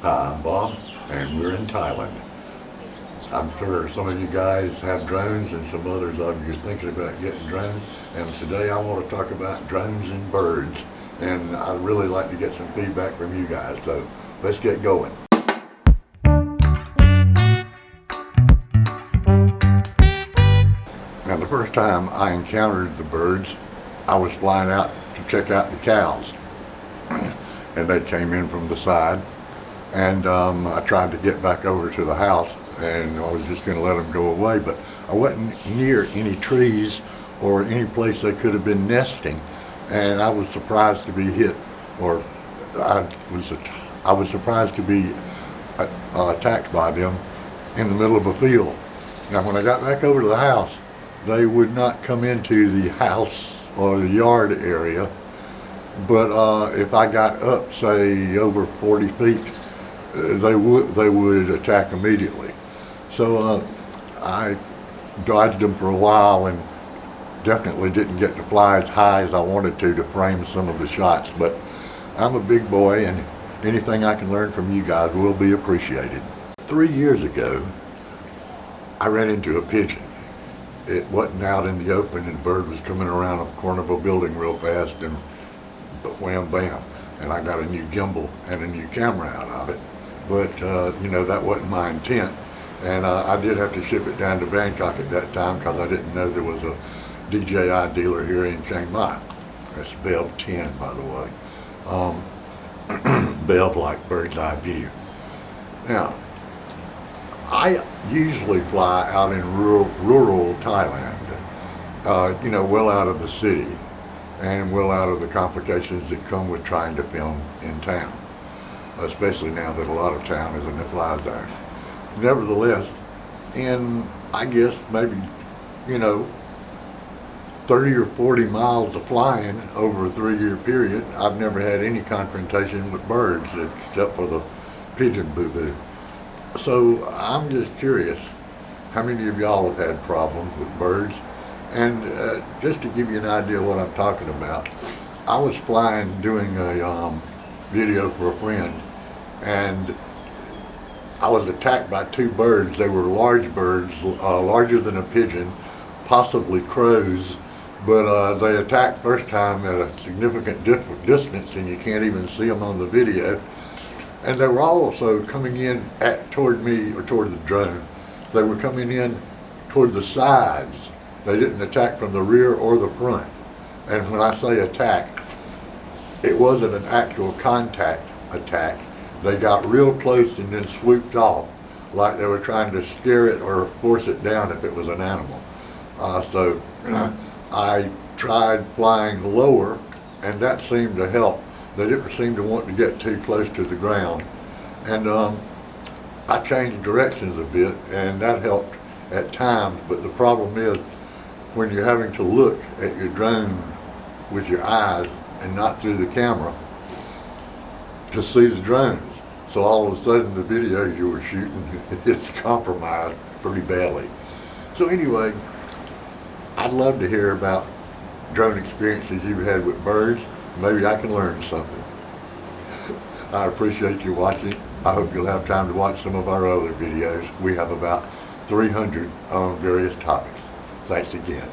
Hi, I'm Bob, and we're in Thailand. I'm sure some of you guys have drones, and some others of you are thinking about getting drones. And today I want to talk about drones and birds, and I'd really like to get some feedback from you guys. So let's get going. Now, the first time I encountered the birds, I was flying out to check out the cows, and they came in from the side. And I tried to get back over to the house, and I was just going to let them go away, but I wasn't near any trees or any place they could have been nesting, and I was surprised to be hit, or I was I was surprised to be attacked by them in the middle of a field. Now, when I got back over to the house, they would not come into the house or the yard area, but if I got up, say, over 40 feet, they would attack immediately. So I dodged them for a while and definitely didn't get to fly as high as I wanted to frame some of the shots. But I'm a big boy, and anything I can learn from you guys will be appreciated. 3 years ago, I ran into a pigeon. It wasn't out in the open, and the bird was coming around a corner of a building real fast, and wham bam, and I got a new gimbal and a new camera out of it. But that wasn't my intent, and I did have to ship it down to Bangkok at that time because I didn't know there was a DJI dealer here in Chiang Mai. That's Bev 10, by the way. Bev like bird's eye view. Now, I usually fly out in rural Thailand, well out of the city and well out of the complications that come with trying to film in town, especially now that a lot of town is in the fly zone. Nevertheless, in, I guess, maybe, 30 or 40 miles of flying over a 3-year period, I've never had any confrontation with birds except for the pigeon boo-boo. So I'm just curious, how many of y'all have had problems with birds? And just to give you an idea of what I'm talking about, I was flying doing a video for a friend, and I was attacked by 2 birds. They were large birds, larger than a pigeon, possibly crows, but they attacked first time at a significant distance, and you can't even see them on the video. And they were also coming in toward me, or toward the drone. They were coming in toward the sides. They didn't attack from the rear or the front. And when I say attack, it wasn't an actual contact attack. They got real close and then swooped off, like they were trying to scare it or force it down if it was an animal. So I tried flying lower, and that seemed to help. They didn't seem to want to get too close to the ground. And I changed directions a bit, and that helped at times. But the problem is, when you're having to look at your drone with your eyes and not through the camera to see the drones. So all of a sudden the video you were shooting is compromised pretty badly. So anyway, I'd love to hear about drone experiences you've had with birds. Maybe I can learn something. I appreciate you watching. I hope you'll have time to watch some of our other videos. We have about 300 on various topics. Thanks again.